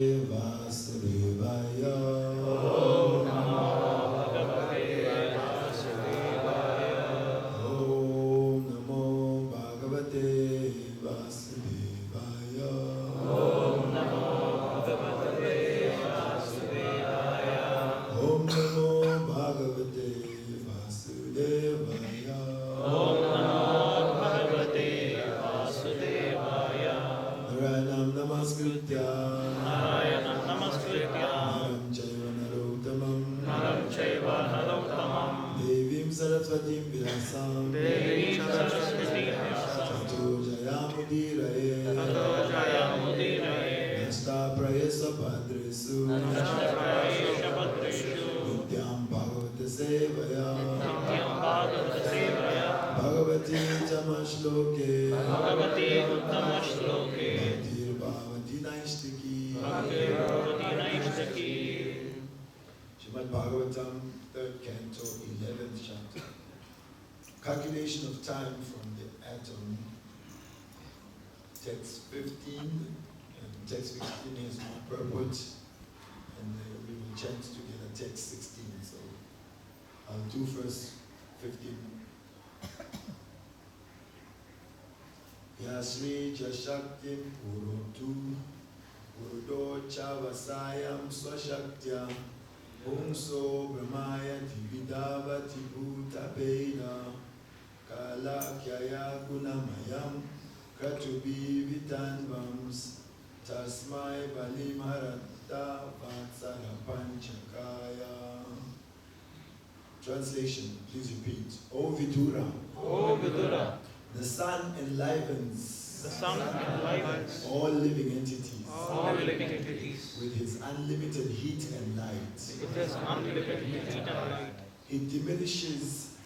Vasudevaya. Om Namo Bhagavate Vasudevaya. Om Namo Bhagavate Vasudevaya. Om Namo Bhagavate Vasudevaya. Om Namo Bhagavate Vasudevaya. Om Namo Bhagavate Vasudevaya. Naranam Namaskritya. Narayanam Namaskritya. Naram Chaiva Narottamam. Devim Saraswatim Vyasam. Devim Saraswatim Vyasam. Tato Jayamudiraye. Tato Jayamudiraye. Nasta Prayasa Padresu. Nasta Prayasa Padresu. Nityam Bhagavata Sevaya. Nityam Bhagavata Sevaya. Bhagavati Uttama Shloke. Bhagavati Uttama Shloke. Bhaktir Bhavati Naishtaki. Bhaktir Bhavati Naishtaki. Srimad Bhagbatam, 3rd Canto, 11th chapter. Calculation of time from the atom. Text 15 and text 15 has no purport, and we will chant together text 16. So I'll do first 15. Yasri Jashaktim Purutu Purudo Chavasayam Swashaktya Umso Brahmaya Dividavati Bhutapena Kala Kyaya Gunamayam Kratubi Vitanvams Tasmai Balimharata Vatsara Panchakaya. Translation, please repeat. O Vidura. O Vidura. The sun enlivens. The sun enlivens All living entities. all living entities With his unlimited heat and light. with his unlimited heat and light. He diminishes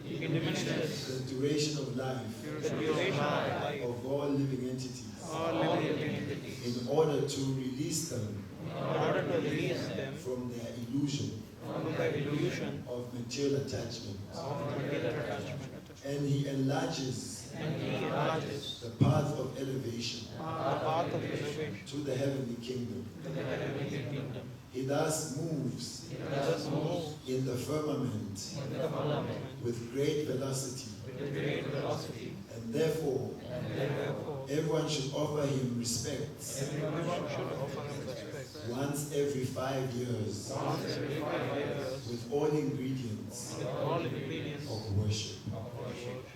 He diminishes the duration of life the duration of life of all living entities all living entities in order to release them in order to release them from their illusion from the illusion of material attachment. of material attachment. And he enlarges And he enlarges the path of elevation the path of elevation to the heavenly kingdom. to the heavenly kingdom. He thus moves He thus moves in the firmament in the firmament with great velocity, with great velocity, and therefore and therefore everyone should offer him respect everyone should offer him respect once every 5 years once every 5 years with all ingredients with all ingredients of worship. of worship.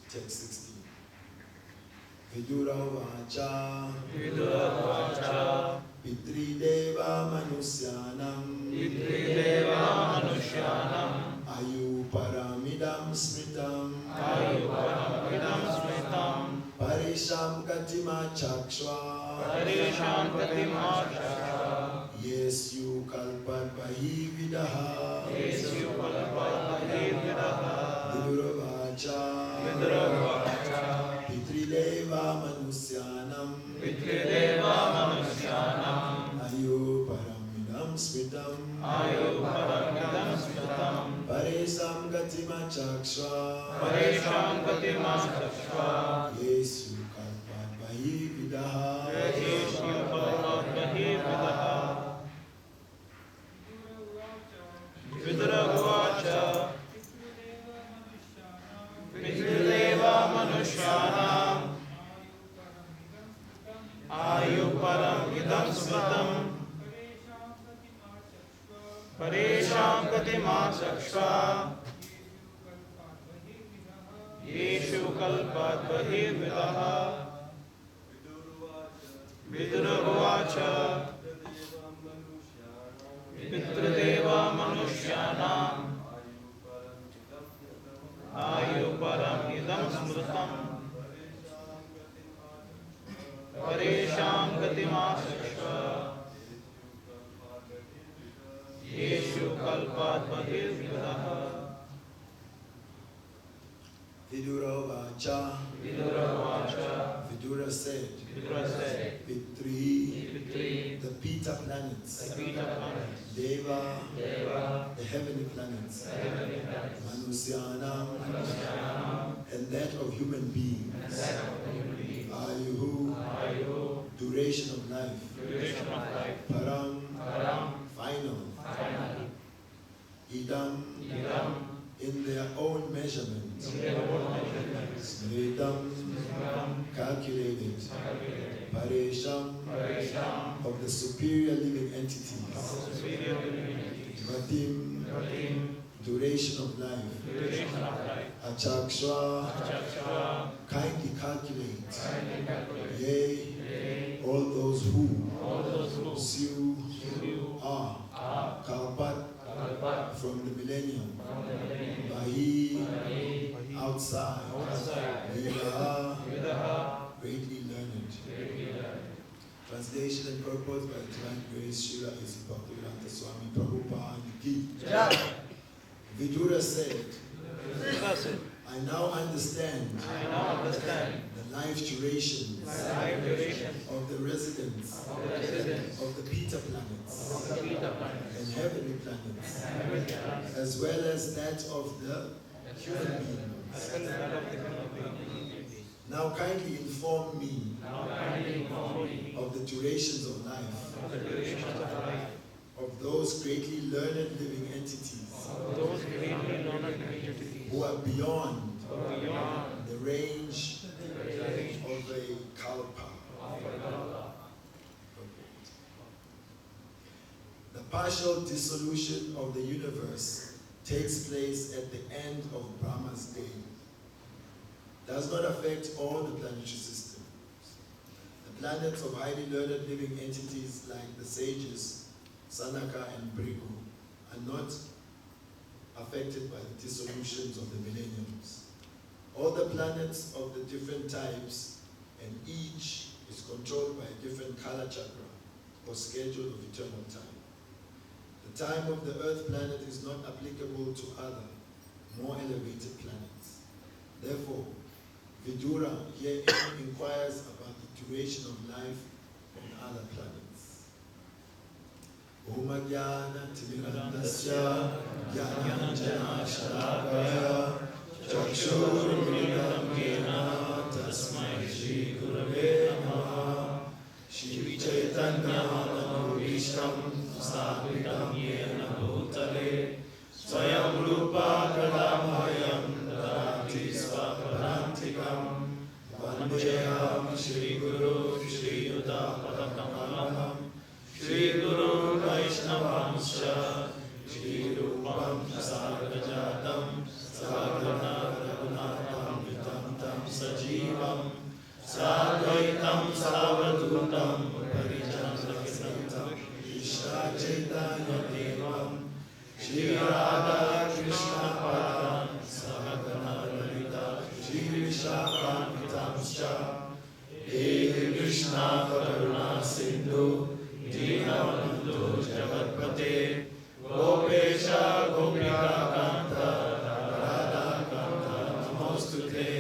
Text 16. Vidura Vacha Vidura Vacha Pitri Deva Manusyanam Pitrideva Manushyanam Ayu Paramidam Smritam Ayu Paramidam Smritam Parisham Katima Chakshva Parisham Pratima Shasha Yes you Kalpat Bahi Vidaha Yesu Palapati Vidaha Vidura Vacha Vidura Vacha Pitri Deva Manusyanam Pitrideva Manushyanam Ayu Paramidam Smritam Ayu Paramidam Smritam Parisham Katima Chakshva Parisham Pratima Shasha Yesu Kalpat Bahi Vidaha Yesu Palapati Vidaha Vidura Vacha Pitrideva Manushyanam Ayu Paramidam Smritam Paresham Katima Sakshva Yeshu Kalpat Bahi Vidaha Vidura Vacha Pitrideva Manushyanam Ayu Paramidam Smritam Paresham Gatima Sakshva Yeshu Kalpat Bahir Vidaha Vidura Vacha Vidura Vacha Vidura said Vidura said Pitri Pitri the Pita planets the Pita planets Deva Deva the heavenly planets the heavenly planets Manusyanam Manusyanam and that of human beings and that of human beings Ayuhu Ayu duration of life, param, final, idam, in their own measurement, smridam, calculated, paresham, of the superior living entities, vatim, duration of life, achakshwa, kindly calculate, yea, all those who, Siu, are, kalpat, from the millennium, Bahi, outside, Vidaha, greatly learned. Translation and purport by Divine Grace Srila Bhaktivedanta Swami Prabhupada Ki. Vidura said, I now understand the life durations of the residents of the Beta planets and heavenly planets, as well as that of the human beings. Now kindly inform me of the durations of life of those greatly learned living entities who are beyond the range of a kalpa. The partial dissolution of the universe takes place at the end of Brahma's day. Does not affect all the planetary systems. The planets of highly learned living entities like the sages, Sanaka and Brigu, are not affected by the dissolutions of the millenniums. All the planets of the different types, and each is controlled by a different Kala Chakra, or schedule of eternal time. The time of the Earth planet is not applicable to other, more elevated planets. Therefore, Vidura here inquires about the duration of life on other planets. Om Jnana Timirandasya Jnananjana Shalakaya Chakshurmilitam Yena Tasmai Shri Gurave Namaha Shri Chaitanya Manobhishtam Sthapitam Yena Bhutale Swayam Rupa Kadamhayam Dadati Svapadantikam Vandeyam Shri Guru Shri Yuta Padakamalam Shri Guru Vaishnavamscha Shri Rupam Sargajatam Sargana Raghunatam Vitantam Sajivam Sadvaitam Savadutam Parijanasakitam Ishta Chaitanya Devam Shri Radha Krishna Padam Sahagana Lalita Shri Vishakam Vitamscha Devi Krishna Karuna Sindhu Dinabandhu Jagatpate Gopesha Gopika Kanta Radha Kanta Namostute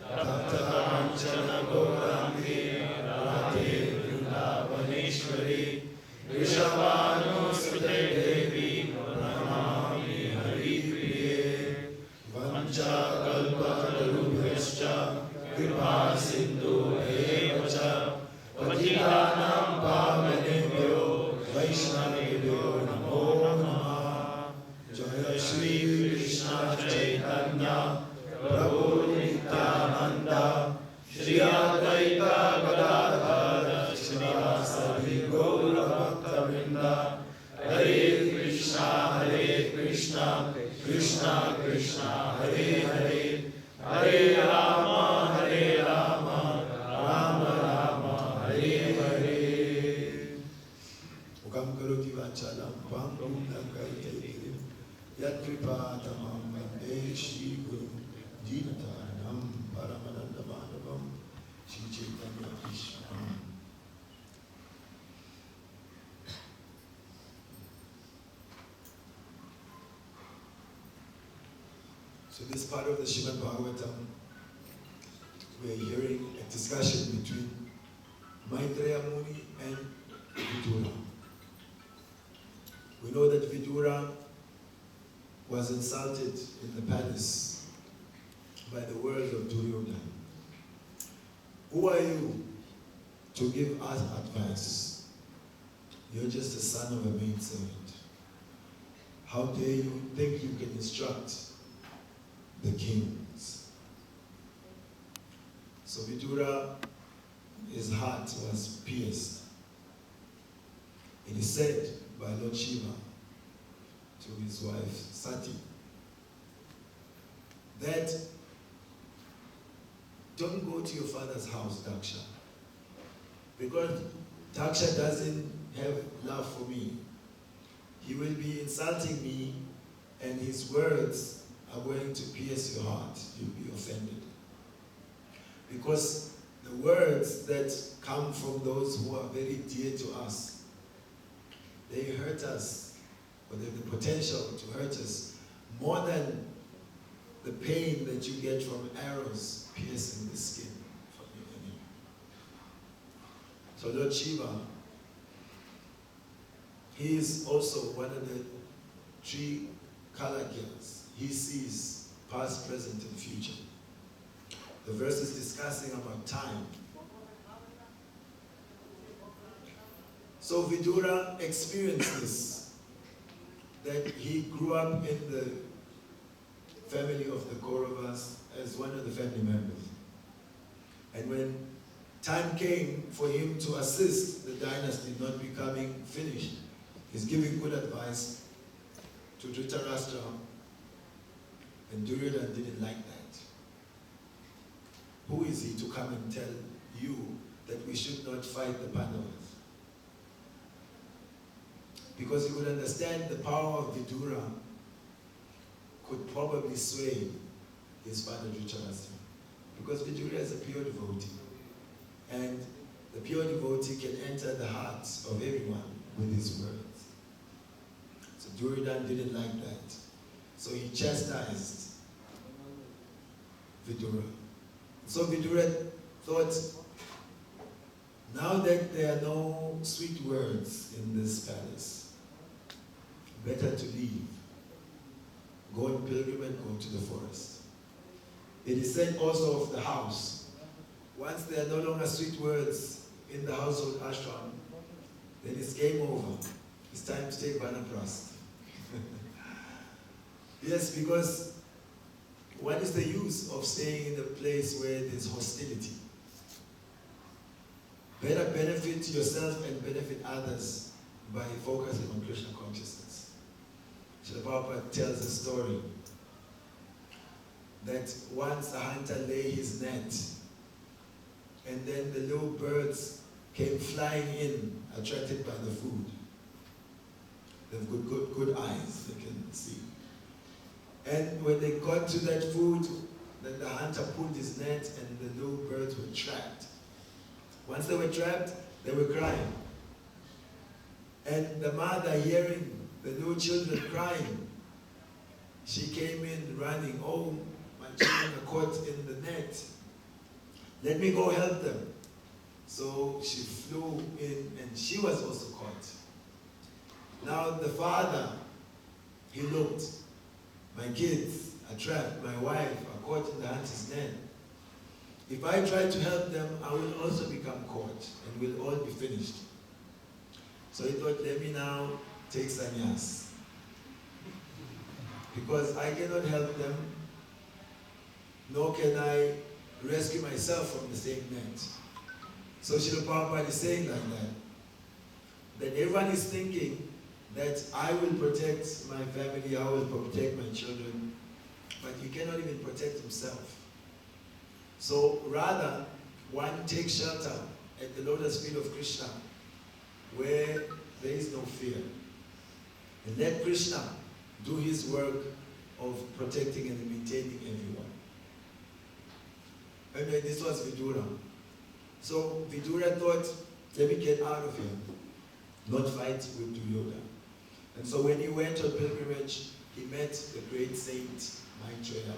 Bhakta Kanchana Gaurangi Radhe Vrindavaneshwari Vrishabhanusute Devi Pranamami Hari Priye Vancha Kalpa Tarubhyascha Kripa Sindhu Evacha Patihanam Pavanebhyo Vaishnavebhyo Namo Namaha Jaya Shri Krishna Chaitanya Prabhu Nityananda Shri Advaita Gadadhara Srivasadi Gaura Bhakta-vrinda Hare Krishna Krishna Krishna Hare Hare Hare Rama Rama Rama Hare Hare Ukam karoti vachalam pam pundakarite Yat kripa tamam vande Shri Guru Dinataranam Paramananda Madhavam Shri Chaitanya Krishna. So this part of the Srimad Bhagbatam, we are hearing a discussion between Maitreya Muni and Vidura. We know that Vidura was insulted in the palace by the words of Duryodhana. Who are you to give us advice. You're just a son of a maidservant. How dare you think you can instruct the kings? So Vidura, his heart was pierced. It is said by Lord Shiva to his wife Sati that don't go to your father's house, Daksha, because Daksha doesn't have love for me. He will be insulting me, and his words are going to pierce your heart. You'll be offended. Because the words that come from those who are very dear to us, they hurt us, or they have the potential to hurt us more than the pain that you get from arrows piercing the skin from your enemy. So Lord Shiva, he is also one of the three Kalagyanas. He sees past, present, and future. The verse is discussing about time. So Vidura experienced this, that he grew up in the family of the Kauravas as one of the family members. And when time came for him to assist the dynasty not becoming finished, he's giving good advice to Dhritarashtra, and Duryodhana didn't like that. Who is he to come and tell you that we should not fight the Pandavas? Because he would understand the power of Vidura could probably sway his father Dhritarashtra. Because Vidura is a pure devotee. And the pure devotee can enter the hearts of everyone with his words. So Duryodhana didn't like that. So he chastised Vidura. So Vidura thought, now that there are no sweet words in this palace, better to leave. Go on pilgrimage, go to the forest. It is said also of the house, once there are no longer sweet words in the household ashram, then it's game over. It's time to take Vanaprast. Yes, because what is the use of staying in a place where there's hostility? Better benefit yourself and benefit others by focusing on Krishna consciousness. Srila Prabhupada tells a story that once a hunter lay his net, and then the little birds came flying in, attracted by the food. They have good eyes, they can see. And when they got to that food, then the hunter pulled his net and the little birds were trapped. Once they were trapped, they were crying. And the mother, hearing the little children crying, she came in running, oh, my children are caught in the net. Let me go help them. So she flew in and she was also caught. Now the father, he looked, my kids are trapped, my wife are caught in the hunter's net. If I try to help them, I will also become caught and we'll all be finished. So he thought, let me now take sannyas. Because I cannot help them, nor can I rescue myself from the same net. So Srila Prabhupada is saying like that everyone is thinking that I will protect my family, I will protect my children, but he cannot even protect himself. So rather, one takes shelter at the lotus feet of Krishna, where there is no fear. And let Krishna do his work of protecting and maintaining everyone. Anyway, this was Vidura. So Vidura thought, let me get out of here, not fight with Duryodhana. And so when he went on pilgrimage, he met the great saint Maitreya.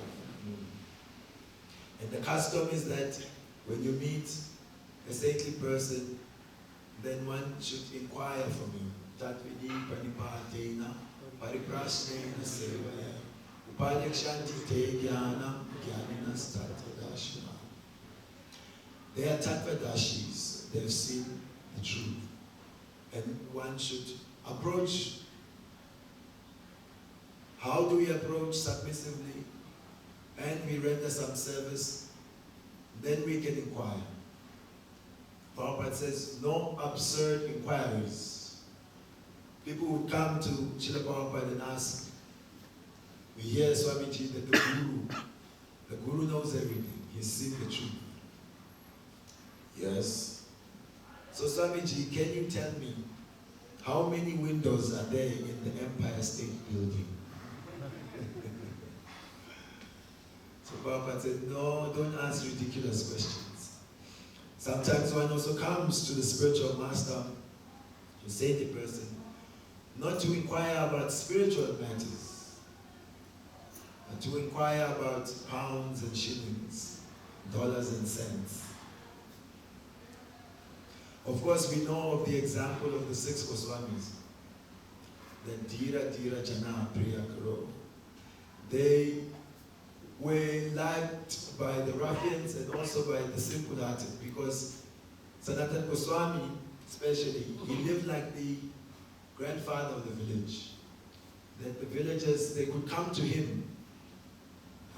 And the custom is that when you meet a saintly person, then one should inquire from him. Tatvidi pranipatena pariprasnena sevaya upadekshanti te jnanam jnaninas tatvadashima. They are tattvadashis. they've seen the truth. And one should approach. How do we approach? Submissively, and we render some service, then we can inquire. Prabhupada says, no absurd inquiries. People would come to Srila Prabhupada and ask, we hear Swamiji that the Guru knows everything. He's seen the truth. Yes. So Swamiji, can you tell me how many windows are there in the Empire State Building? So Prabhupada said, no, don't ask ridiculous questions. Sometimes one also comes to the spiritual master, to saintly person, not to inquire about spiritual matters, but to inquire about pounds and shillings, dollars and cents. Of course, we know of the example of the 6 Goswamis, the Dhira Dhira Jana Priya Karo. They were liked by the ruffians and also by the simple-hearted, because Sanatana Goswami, especially, he lived like the grandfather of the village. That the villagers, they could come to him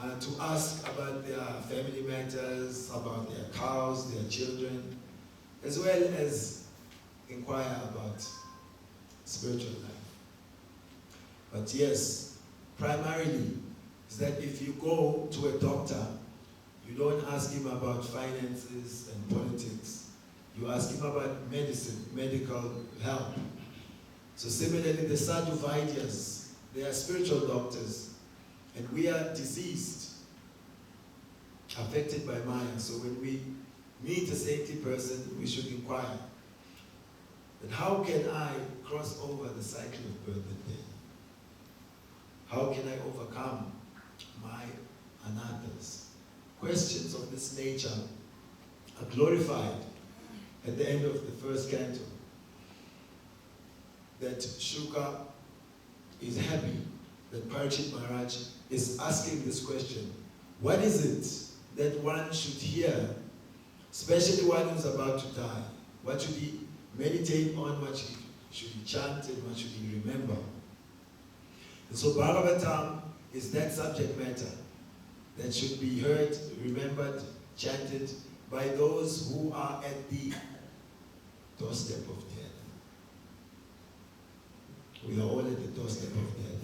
to ask about their family matters, about their cows, their children, as well as inquire about spiritual life. But yes, primarily, is that if you go to a doctor, you don't ask him about finances and politics. You ask him about medicine, medical help. So similarly, the Sadhu Vaidyas, they are spiritual doctors, and we are diseased, affected by Maya. So when we meet a saintly person, we should inquire, that how can I cross over the cycle of birth and death? How can I overcome my anathas? Questions of this nature are glorified at the end of the first canto. That Shuka is happy that Parikshit Maharaj is asking this question. What is it that one should hear, especially one who's about to die? What should he meditate on? What should he chant, and what should he remember? And so Bhagavatam is that subject matter that should be heard, remembered, chanted by those who are at the doorstep of death. We are all at the doorstep of death.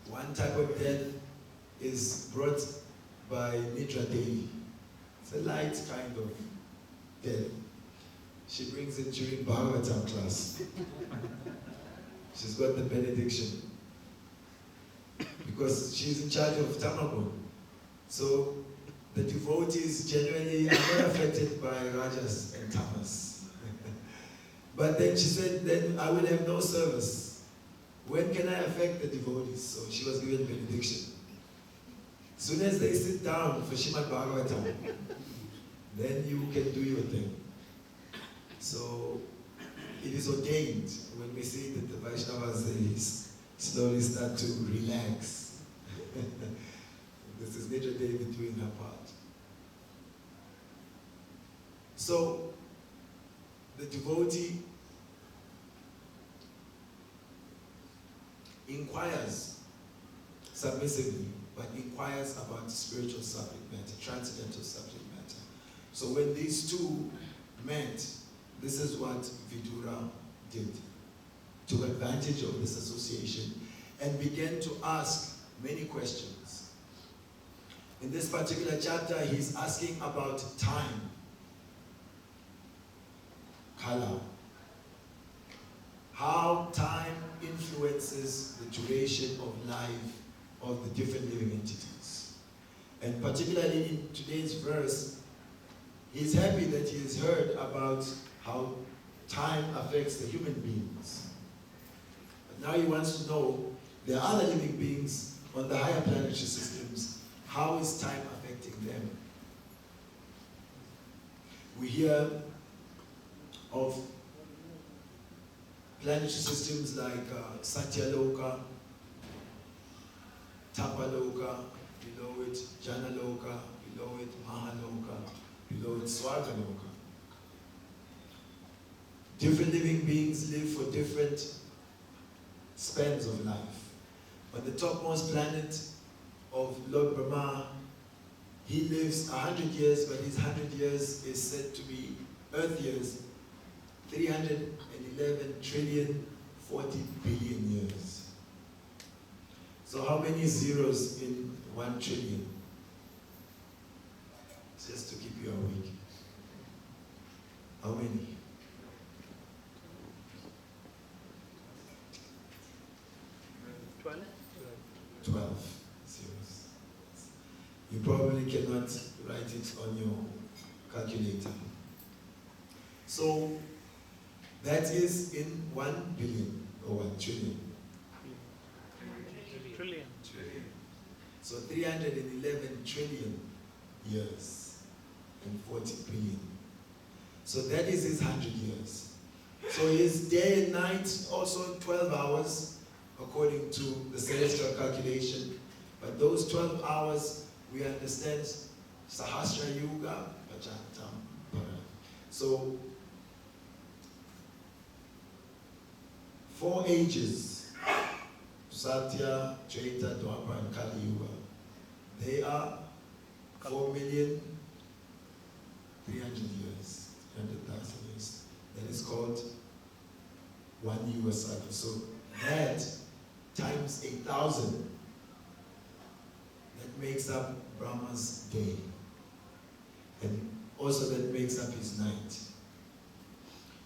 One type of death is brought by Nidra Devi. It's a light kind of death. She brings it during Bhagavatam class. She's got the benediction. Because she's in charge of Tamagun. So the devotees generally are not affected by Rajas and Tamas. But then she said, then I will have no service. When can I affect the devotees? So she was given benediction. As soon as they sit down for Srimad Bhagavatam, then you can do your thing. So it is ordained when we see that the Vaishnavas, they slowly start to relax. This is Nidra Devi doing her part. So the devotee inquires submissively, but inquires about spiritual subject matter, transcendental subject matter. So when these two met, this is what Vidura did. Took advantage of this association and began to ask many questions. In this particular chapter, he's asking about time, kala, how time influences the duration of life of the different living entities. And particularly in today's verse, he's happy that he has heard about how time affects the human beings. But now he wants to know the other living beings on the higher planetary systems, how is time affecting them? We hear of planetary systems like Satyaloka, Tapaloka, below it Janaloka, below it Mahaloka, below it Swargaloka. Different living beings live for different spans of life. On the topmost planet of Lord Brahma, he lives 100 years, but his 100 years is said to be Earth years, 311 trillion 40 billion years. So how many zeros in 1 trillion? Just to keep you awake. How many? $12. 12 zeros. You probably cannot write it on your calculator. So that is in 1 billion or 1 trillion. Trillion. So 311 trillion years and 40 billion. So that is his 100 years. So his day and night also 12 hours according to the celestial calculation. But those 12 hours we understand Sahasra Yuga Pachatam Para. So 4 ages, Satya, Chaita, Dwapara, and Kali Yuga. They are 4,300,000 years, 300,000 years. That is called 1 Yuga cycle. So that times 8,000, that makes up Brahma's day. And also that makes up his night.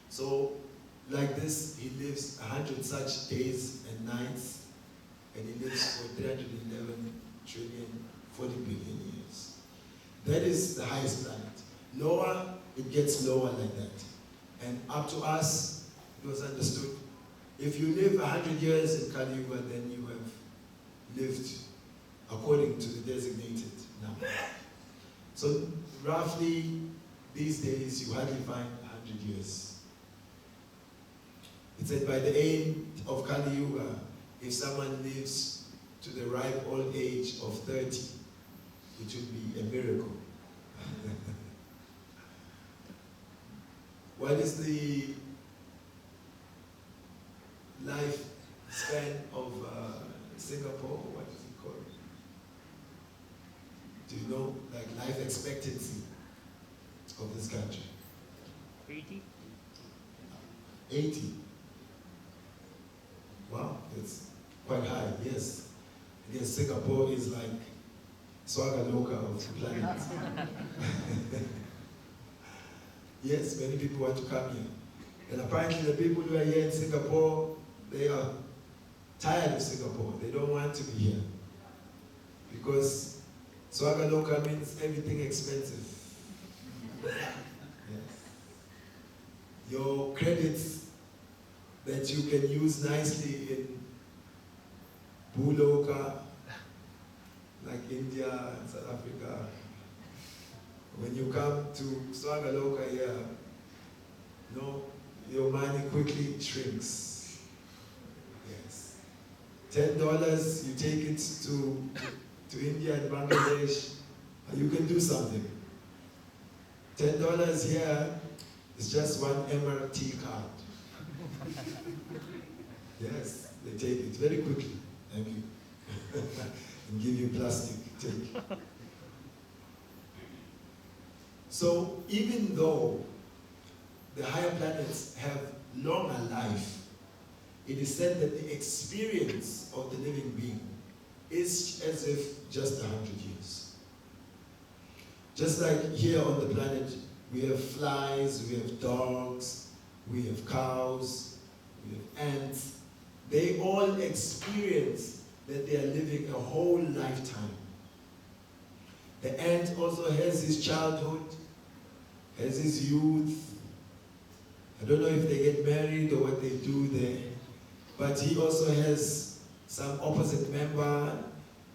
So like this, he lives 100 such days and nights, and he lives for 311 trillion 40 billion years. That is the highest planet. Lower, it gets lower like that. And up to us, it was understood, if you live 100 years in Kali Yuga, then you have lived according to the designated number. So roughly, these days, you hardly find 100 years. It said by the end of Kali Yuga, if someone lives to the ripe old age of 30, it would be a miracle. What is the life span of Singapore? What is it called? Do you know, like life expectancy of this country? 80. 80. Wow, that's quite high, yes. I guess Singapore is like Swagaloka of the planet. Yes, many people want to come here. And apparently the people who are here in Singapore, they are tired of Singapore. They don't want to be here. Because Swagaloka means everything expensive. Yes. Your credits that you can use nicely in Buloka, like India and South Africa. When you come to Swagaloka here, no, your money quickly shrinks. Yes. $10, you take it to India and Bangladesh, and you can do something. $10 here is just one MRT card. Yes, they take it very quickly. Thank you. And give you plastic. Take. So even though the higher planets have longer life, it is said that the experience of the living being is as if just 100 years. Just like here on the planet, we have flies, we have dogs, we have cows, we have ants. They all experience that they are living a whole lifetime. The ant also has his childhood, has his youth. I don't know if they get married or what they do there, but he also has some opposite member.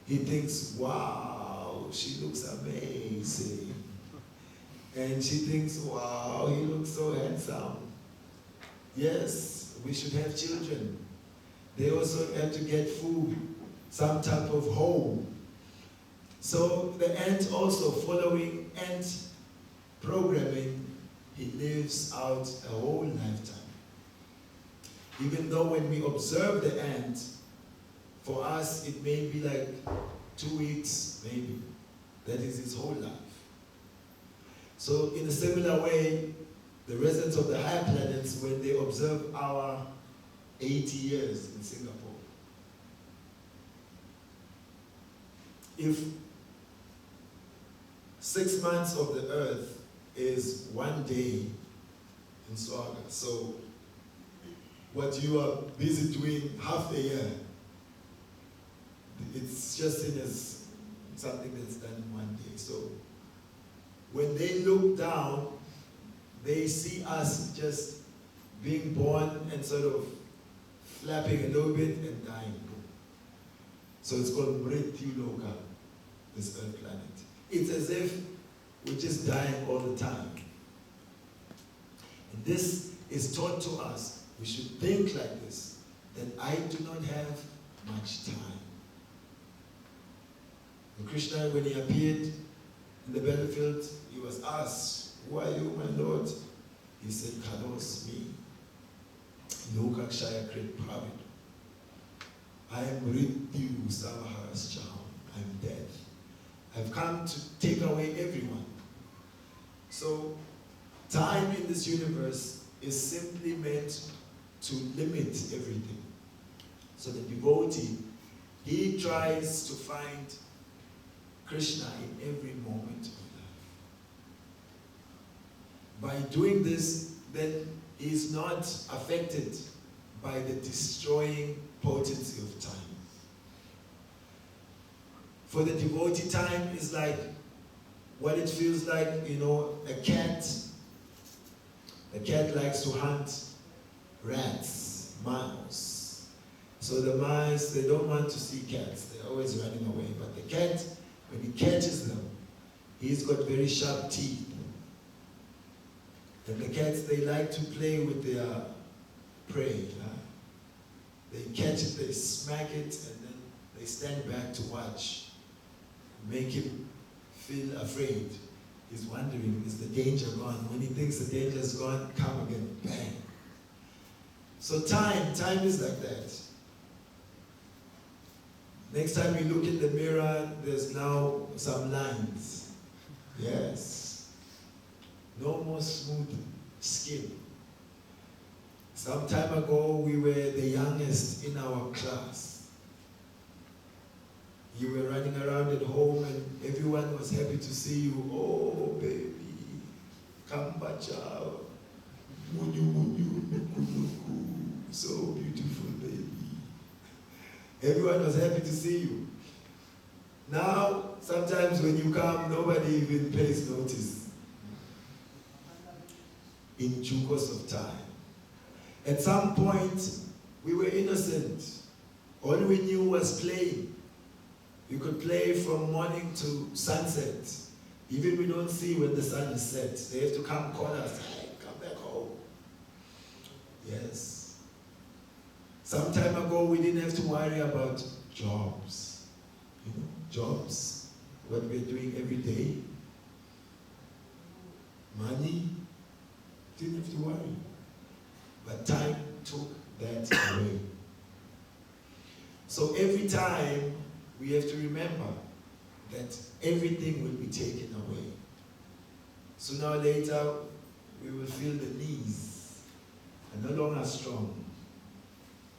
He thinks, wow, she looks amazing. And she thinks, wow, he looks so handsome. Yes, we should have children. They also have to get food, some type of home. So the ant also, following ant programming, he lives out a whole lifetime. Even though when we observe the ant, for us it may be like 2 weeks, maybe. That is his whole life. So in a similar way, the residents of the higher planets, when they observe our 80 years in Singapore, if 6 months of the earth is 1 day in Swaga, so what you are busy doing half the year, it's just seen as something that's done in 1 day. So when they look down, they see us just being born and sort of flapping a little bit and dying. So it's called Mrityu Loka, this earth planet. It's as if we're just dying all the time. And this is taught to us. We should think like this, that I do not have much time. And Krishna, when he appeared in the battlefield, he was asked, "Who are you, my Lord?" He said, "Kalos, me. Lokakshaya Krit Pravid. I am Mrityu Samharasjam. I'm death. I've come to take away everyone." So, time in this universe is simply meant to limit everything. So the devotee, he tries to find Krishna in every moment of life. By doing this, then he is not affected by the destroying potency of time. For the devotee, time is like what it feels like, you know, a cat. A cat likes to hunt rats, mice. So the mice, they don't want to see cats. They're always running away. But the cat, when he catches them, he's got very sharp teeth. And the cats, they like to play with their prey. They catch it, they smack it, and then they stand back to watch. Make him feel afraid. He's wondering, is the danger gone? When he thinks the danger is gone, come again, bang. So time is like that. Next time you look in the mirror, there's now some lines. Yes. No more smooth skin. Some time ago, we were the youngest in our class. You were running around at home and everyone was happy to see you. "Oh, baby, come bacha. Munyu, munyu, nuku, nuku. So beautiful, baby." Everyone was happy to see you. Now, sometimes when you come, nobody even pays notice. In due course of time. At some point, we were innocent. All we knew was playing. We could play from morning to sunset. Even we don't see when the sun is set. They have to come call us, "Hey, come back home." Yes. Some time ago, we didn't have to worry about jobs. You know, jobs, what we're doing every day. Money, didn't have to worry. But time took that away. So every time, we have to remember that everything will be taken away. Sooner or later, we will feel the knees are no longer strong.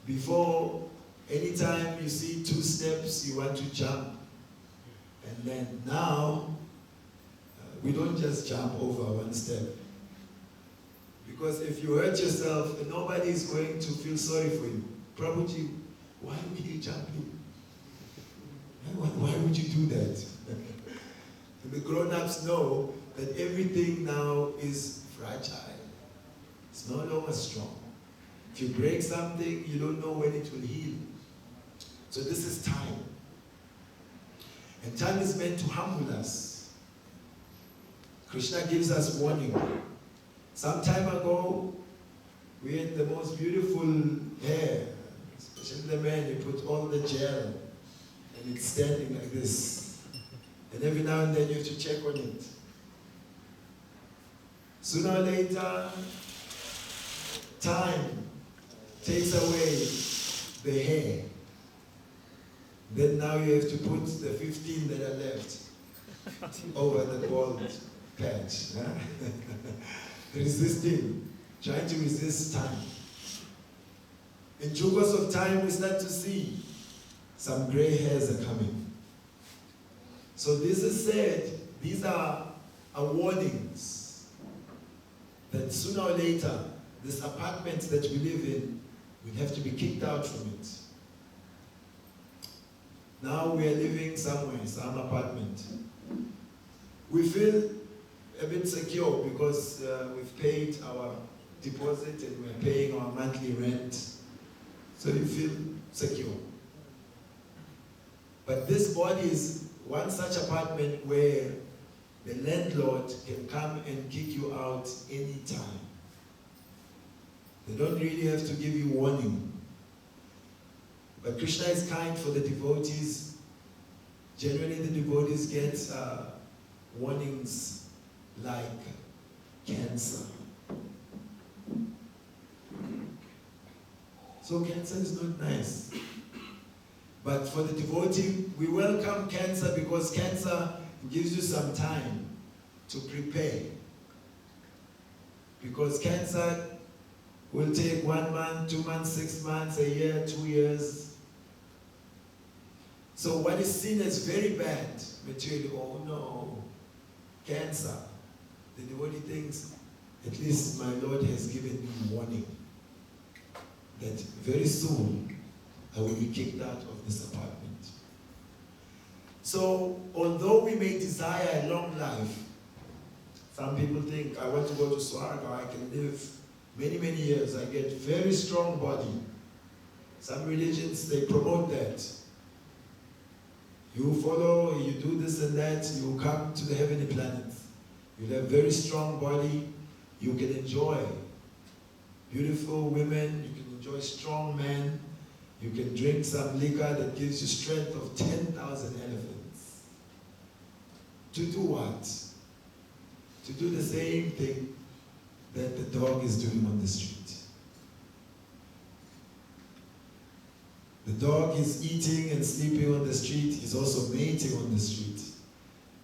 Before, anytime you see 2 steps, you want to jump. And then now, we don't just jump over 1 step. Because if you hurt yourself, nobody is going to feel sorry for you. Prabhuji, why were you jumping? Why would you do that? The grown-ups know that everything now is fragile. It's no longer strong. If you break something, you don't know when it will heal. So this is time. And time is meant to humble us. Krishna gives us warning. Some time ago, we had the most beautiful hair, especially the man, he put all the gel, and it's standing like this. And every now and then you have to check on it. Sooner or later, time takes away the hair. Then now you have to put the 15 that are left over the bald patch. Huh? Resisting, trying to resist time. In due course of time, we start to see some gray hairs are coming. So this is said, these are warnings that sooner or later, this apartment that we live in will have to be kicked out from it. Now we are living somewhere, some apartment. We feel a bit secure because we've paid our deposit and we're paying our monthly rent. So you feel secure. But this body is one such apartment where the landlord can come and kick you out anytime. They don't really have to give you warning. But Krishna is kind for the devotees. Generally, the devotees get warnings like cancer. So cancer is not nice. But for the devotee, we welcome cancer because cancer gives you some time to prepare. Because cancer will take 1 month, 2 months, 6 months, a year, 2 years. So what is seen as very bad materially, oh no, cancer. The devotee thinks, at least my Lord has given me warning that very soon I will be kicked out of this apartment. So, although we may desire a long life, some people think, I want to go to Swarga, I can live many, many years, I get very strong body. Some religions, they promote that. You follow, you do this and that, you come to the heavenly planets. You have very strong body, you can enjoy beautiful women, you can enjoy strong men, you can drink some liquor that gives you strength of 10,000 elephants. To do what? To do the same thing that the dog is doing on the street. The dog is eating and sleeping on the street, he's also mating on the street.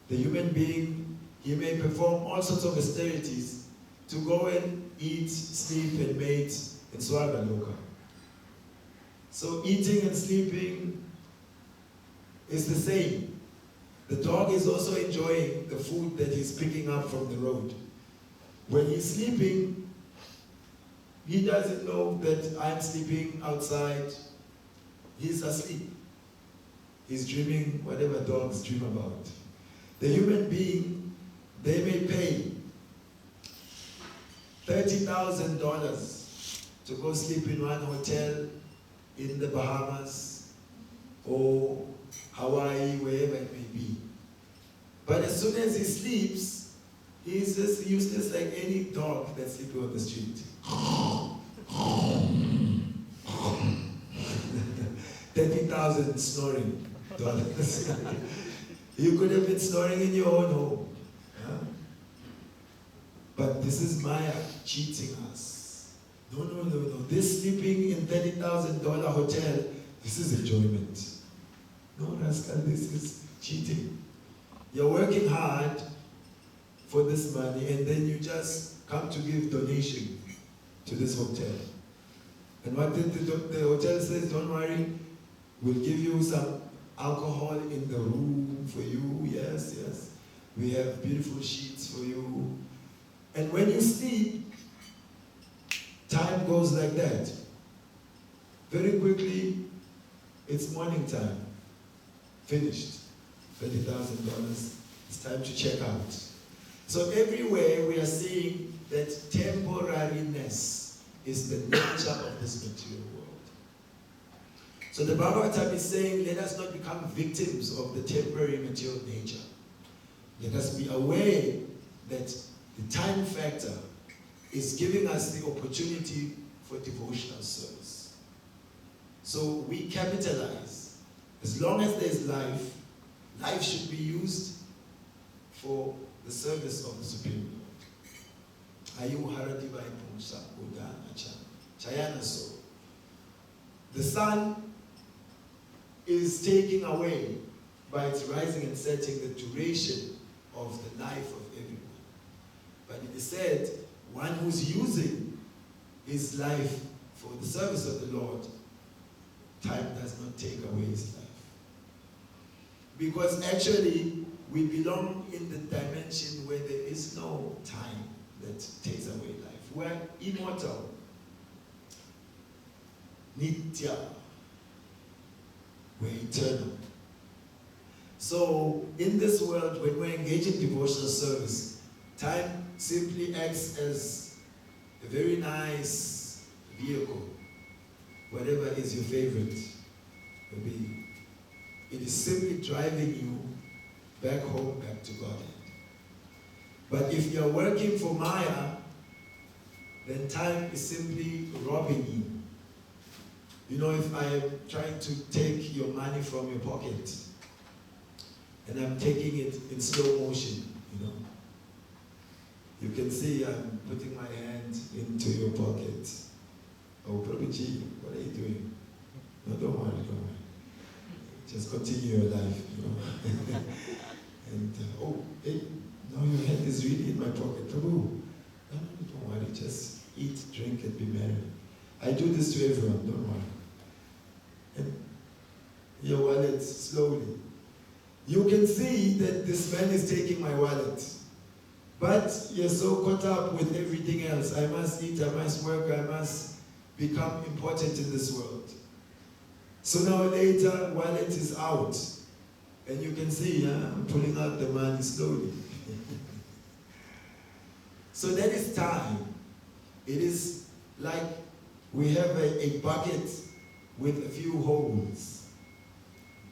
The human being, he may perform all sorts of austerities to go and eat, sleep, and mate in Swargaloka. So eating and sleeping is the same. The dog is also enjoying the food that he's picking up from the road. When he's sleeping, he doesn't know that I'm sleeping outside. He's asleep. He's dreaming whatever dogs dream about. The human being, they may pay $30,000 to go sleep in one hotel in the Bahamas or Hawaii, wherever it may be. But as soon as he sleeps, he's just useless like any dog that's sleeping on the street. 30,000 snoring dollars. You could have been snoring in your own home. Huh? But this is Maya cheating us. No. This sleeping in $30,000 hotel, this is enjoyment. No, rascal, this is cheating. You're working hard for this money and then you just come to give donation to this hotel. And what did the hotel says, don't worry, we'll give you some alcohol in the room for you, yes. We have beautiful sheets for you. And when you sleep, time goes like that. Very quickly, it's morning time. Finished. $30,000. It's time to check out. So everywhere we are seeing that temporariness is the nature of this material world. So the Bhagavatam is saying, let us not become victims of the temporary material nature. Let us be aware that the time factor is giving us the opportunity for devotional service. So we capitalize. As long as there's life, life should be used for the service of the Supreme Lord. Ayu Haradibai Pumsa Udana Chayana So. The sun is taking away by its rising and setting the duration of the life of everyone. But it is said, one who's using his life for the service of the Lord, time does not take away his life. Because actually, we belong in the dimension where there is no time that takes away life. We're immortal. Nitya. We're eternal. So, in this world, when we're engaged in devotional service, time simply acts as a very nice vehicle. Whatever is your favorite, maybe it is simply driving you back home, back to God. But if you're working for Maya, then time is simply robbing you. You know, if I am trying to take your money from your pocket, and I'm taking it in slow motion, you know, you can see I'm putting my hand into your pocket. Oh, Prabhuji, what are you doing? No, don't worry, don't worry. Just continue your life, you know. And, oh, hey, now your hand is really in my pocket. Prabhu, no, don't worry, just eat, drink, and be merry. I do this to everyone, don't worry. And your wallet, slowly. You can see that this man is taking my wallet. But you're so caught up with everything else. I must eat, I must work, I must become important in this world. So now later, wallet is out. And you can see, I'm pulling out the money slowly. So that is time. It is like we have a bucket with a few holes.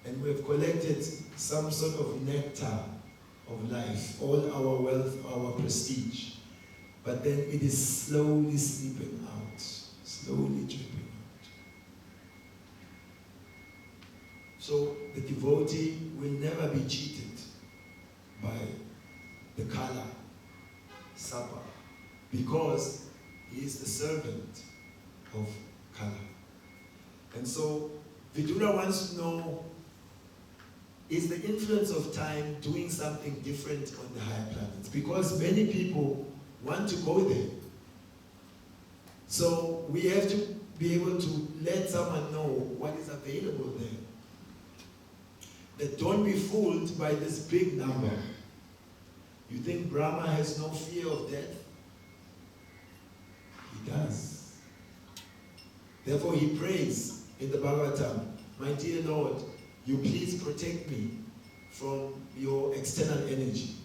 And we have collected some sort of nectar of life, all our wealth, our prestige. But then it is slowly slipping out, slowly dripping out. So the devotee will never be cheated by the color, supper, because he is the servant of color. And so Vidura wants to know, is the influence of time doing something different on the higher planets? Because many people want to go there. So we have to be able to let someone know what is available there. That don't be fooled by this big number. You think Brahma has no fear of death? He does. Therefore he prays in the Bhagavatam, my dear Lord, you please protect me from your external energy.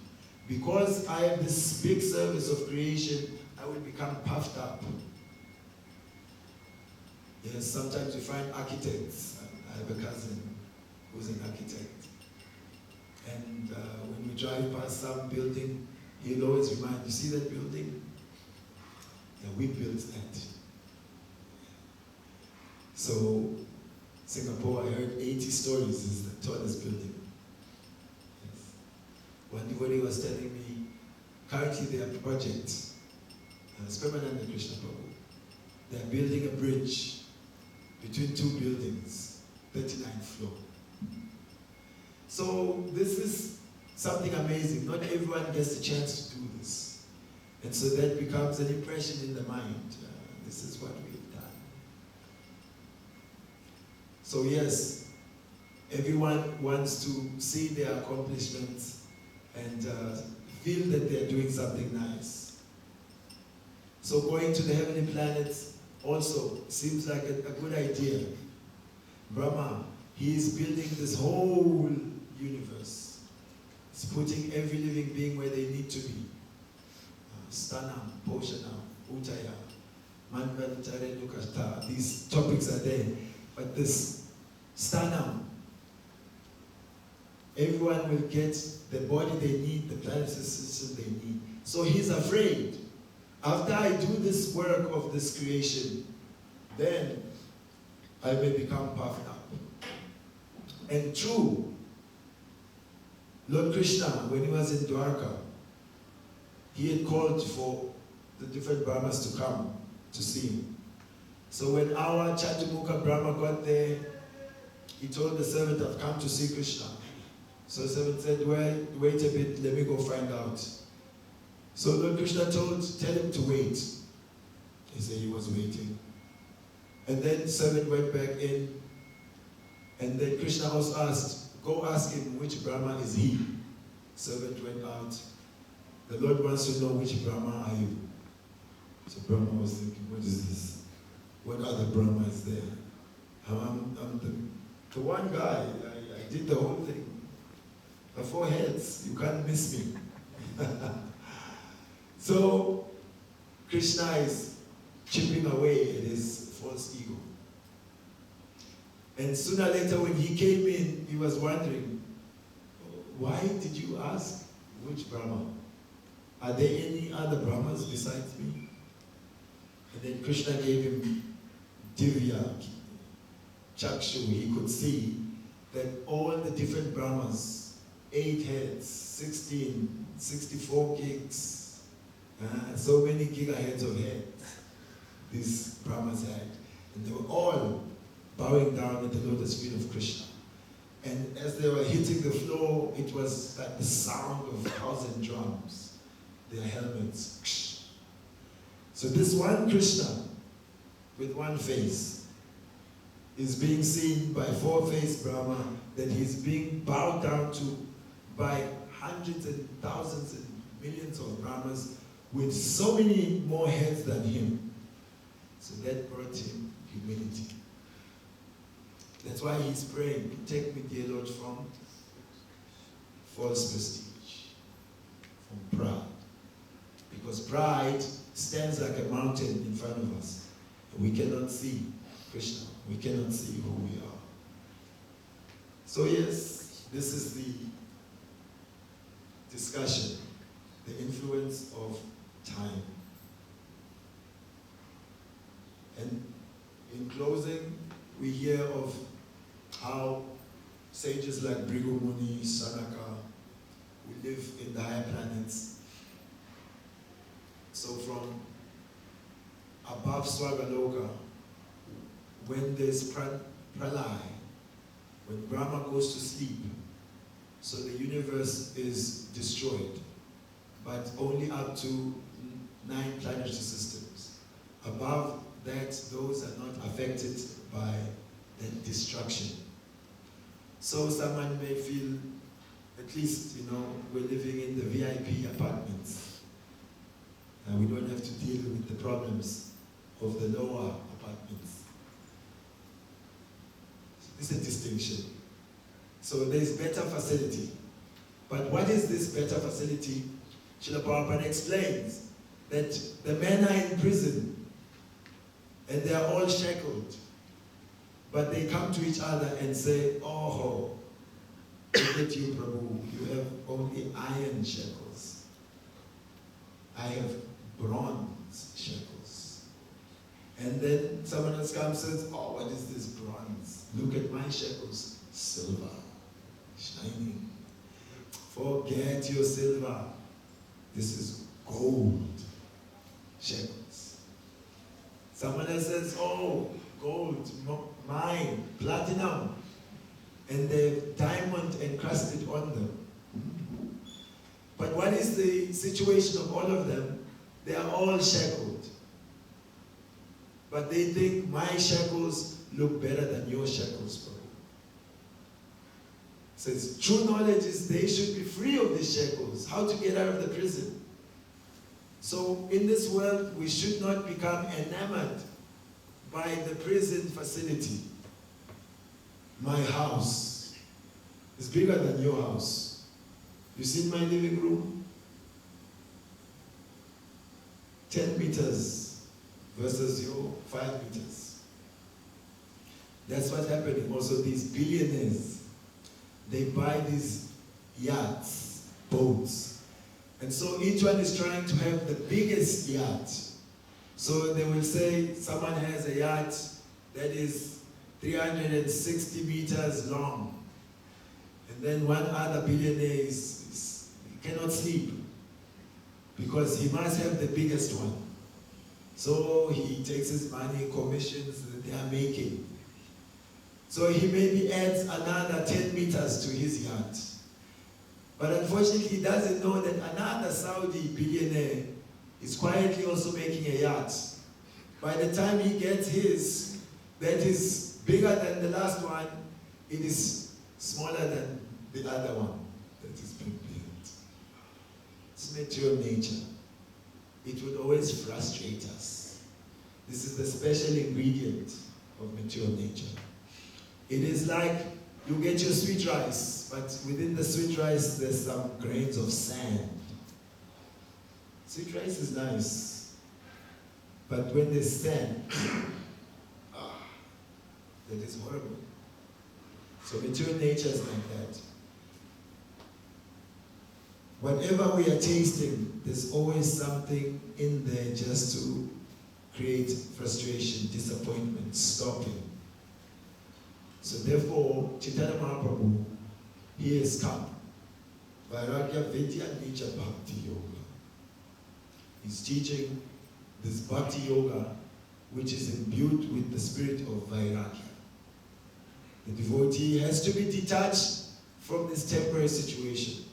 Because I have this big service of creation, I will become puffed up. Yes, sometimes you find architects. I have a cousin who's an architect. And when we drive past some building, he'll always remind, you see that building? Yeah, we built that. So, Singapore, I heard 80 stories is the tallest building. Yes. One devotee was telling me, currently they have a project, Spermananda Krishna Prabhu. They are building a bridge between two buildings, 39th floor. So this is something amazing. Not everyone gets the chance to do this. And so that becomes an impression in the mind. This is what we've done. So yes, everyone wants to see their accomplishments and feel that they're doing something nice. So going to the heavenly planets also seems like a good idea. Brahma, he is building this whole universe. He's putting every living being where they need to be. Stanam, Poshanam, Uttaya, Manvanchare Nukashta. These topics are there. But this Stanam, everyone will get the body they need, the planetary system they need. So he's afraid. After I do this work of this creation, then I may become puffed up. And true, Lord Krishna, when he was in Dwarka, he had called for the different Brahmas to come to see him. So when our Chandramukha Brahma got there, he told the servant, I've come to see Krishna. So the servant said, well, wait a bit, let me go find out. So Lord Krishna tell him to wait. He said he was waiting. And then the servant went back in, and then Krishna was asked, go ask him which Brahma is he. Servant went out. The Lord wants to know which Brahma are you. So Brahma was thinking, what is this? What other Brahma is there? I'm the one guy. I did the whole thing. The 4 heads. You can't miss me. So Krishna is chipping away at his false ego. And sooner or later when he came in, he was wondering, why did you ask which Brahma? Are there any other Brahmas besides me? And then Krishna gave him Divya Chakshu. He could see that all the different Brahmas, 8 heads, 16, 64 gigs, so many gigaheads of heads these Brahmas had. And they were all bowing down at the lotus feet of Krishna. And as they were hitting the floor, it was like the sound of 1,000 drums, their helmets. So this one Krishna, with one face, is being seen by 4-faced Brahma, that he's being bowed down to by hundreds and thousands and millions of Brahmas with so many more heads than him. So that brought him humility. That's why he's praying, take me, dear Lord, from false prestige, from pride. Because pride stands like a mountain in front of us. And we cannot see Krishna. We cannot see who we are. So yes, this is the discussion, the influence of time. And in closing, we hear of how sages like Bhrigu Muni, Sanaka, who live in the higher planets. So from above Swargaloka, when there's pralaya, when Brahma goes to sleep, so the universe is destroyed, but only up to 9 planetary systems. Above that, those are not affected by the destruction. So someone may feel, at least, we're living in the VIP apartments. And we don't have to deal with the problems of the lower apartments. It's a distinction. So there's better facility. But what is this better facility? Srila Prabhupada explains that the men are in prison and they are all shackled. But they come to each other and say, oh, look at you, Prabhu, you have only iron shackles. I have bronze shackles. And then someone else comes and says, oh, what is this bronze? Look at my shackles, silver, shining. Forget your silver. This is gold shackles. Someone else says, oh, gold, mine, platinum, and they're diamond encrusted on them. But what is the situation of all of them? They are all shackled. But they think my shackles look better than your shackles, Prabhu. Says true knowledge is they should be free of these shackles. How to get out of the prison? So in this world, we should not become enamored by the prison facility. My house is bigger than your house. You see my living room? 10 meters versus your 5 meters. That's what's happening. Also, these billionaires, they buy these yachts, boats. And so each one is trying to have the biggest yacht. So they will say someone has a yacht that is 360 meters long. And then one other billionaire he cannot sleep because he must have the biggest one. So he takes his money, commissions that they are making. So he maybe adds another 10 meters to his yacht. But unfortunately, he doesn't know that another Saudi billionaire is quietly also making a yacht. By the time he gets his, that is bigger than the last one, it is smaller than the other one that is being built. It's material nature. It would always frustrate us. This is the special ingredient of material nature. It is like you get your sweet rice, but within the sweet rice there's some grains of sand. Sweet rice is nice, but when there's sand, that is horrible. So material nature is like that. Whatever we are tasting, there's always something in there just to create frustration, disappointment, stopping. So therefore, Chaitanya Mahaprabhu, he has come. Vairagya Vidya Nija Bhakti Yoga. He's teaching this Bhakti Yoga, which is imbued with the spirit of Vairagya. The devotee has to be detached from this temporary situation.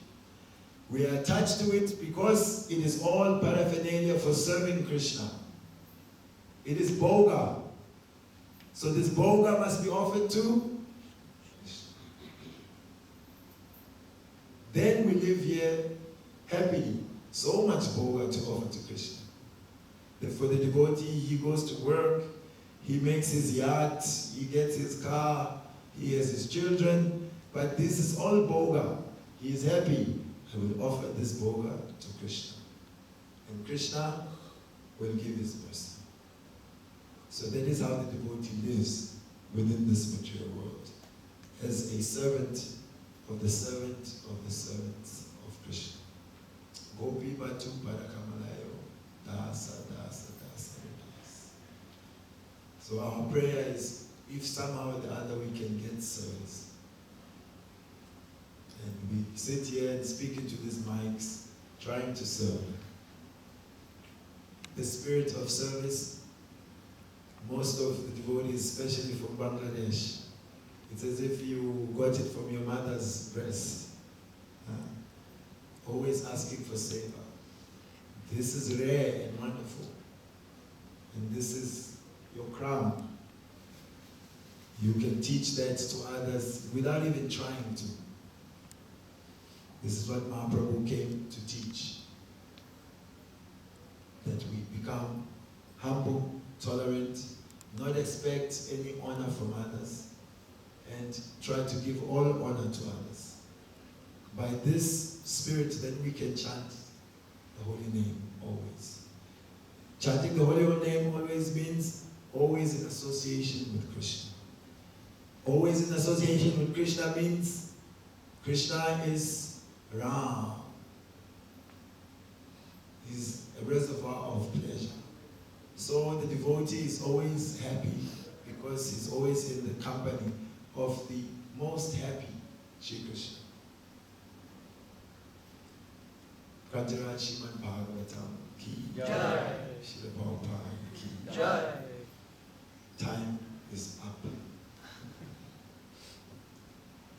We are attached to it because it is all paraphernalia for serving Krishna. It is bhoga. So this bhoga must be offered to Krishna. Then we live here happily. So much bhoga to offer to Krishna. For the devotee, he goes to work, he makes his yacht, he gets his car, he has his children, but this is all bhoga. He is happy. I will offer this bhoga to Krishna. And Krishna will give his mercy. So that is how the devotee lives within this material world, as a servant of the servant of the servants of Krishna. Gopi Batu Parakamalayo, Dasa, Dasa, Dasa, Dasa. So our prayer is, if somehow or the other we can get service, and we sit here and speak into these mics, trying to serve. The spirit of service, most of the devotees, especially from Bangladesh, it's as if you got it from your mother's breast. Always asking for seva. This is rare and wonderful. And this is your crown. You can teach that to others without even trying to. This is what Mahaprabhu came to teach. That we become humble, tolerant, not expect any honor from others, and try to give all honor to others. By this spirit, then we can chant the holy name always. Chanting the holy name always means always in association with Krishna. Always in association with Krishna means Krishna is Ram. He's a reservoir of pleasure. So the devotee is always happy because he's always in the company of the most happy Shri Krishna. Brahmachari Srimad Bhagbatam ki Jai. Srila Prabhupada ki Jai. Time is up.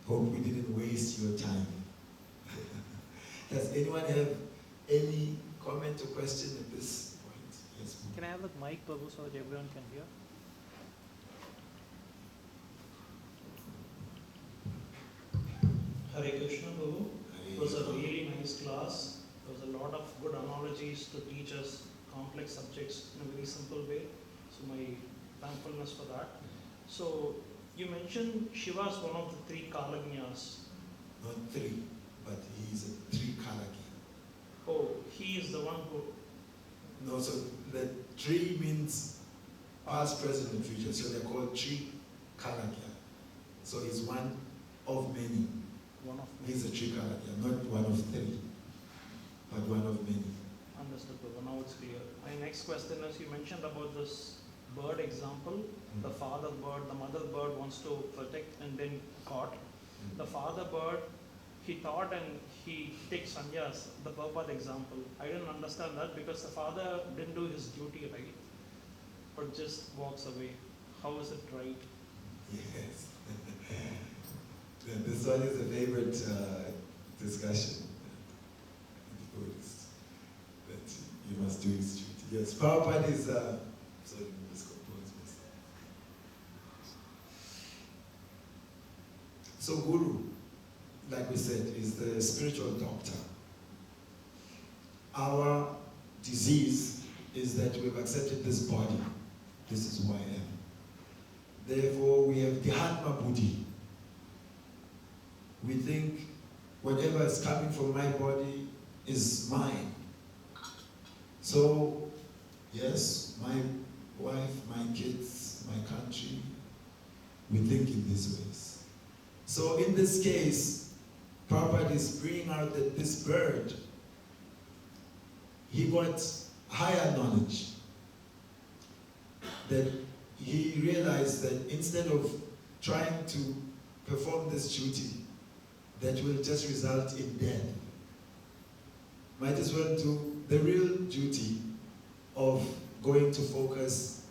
Hope we didn't waste your time. Does anyone have any comment or question at this point? Yes, ma'am. Can I have the mic, Prabhu, so that everyone can hear? Hare Krishna, Prabhu. It was a really nice class. There was a lot of good analogies to teach us complex subjects in a very simple way. So my thankfulness for that. So you mentioned Shiva is one of the three Kalagnyas. Not three, but he is a three-kalaki. Oh, he is the one who... No, so the three means past, present, and future. So they're called three-kalakya. So he's one of many. One of He's a three-kalakya, not one of three, but one of many. Understood, Prabhu. Now it's clear. My next question is, you mentioned about this bird example. The father bird, the mother bird wants to protect and then caught. The father bird, he thought and he takes sannyas, the Prabhupada example. I didn't understand that because the father didn't do his duty right. but just walks away. How is it right? Yes. And this one is a favorite discussion in Buddhist, that you must do his duty. Yes, Prabhupada is, sorry, let's compose this. So Guru, like we said, is the spiritual doctor. Our disease is that we've accepted this body. This is who I am. Therefore, we have Dhyatma Buddhi. We think whatever is coming from my body is mine. So, yes, my wife, my kids, my country, we think in these ways. So in this case, Prabhupada is bringing out that this bird, he got higher knowledge, that he realized that instead of trying to perform this duty that will just result in death, might as well do the real duty of going to focus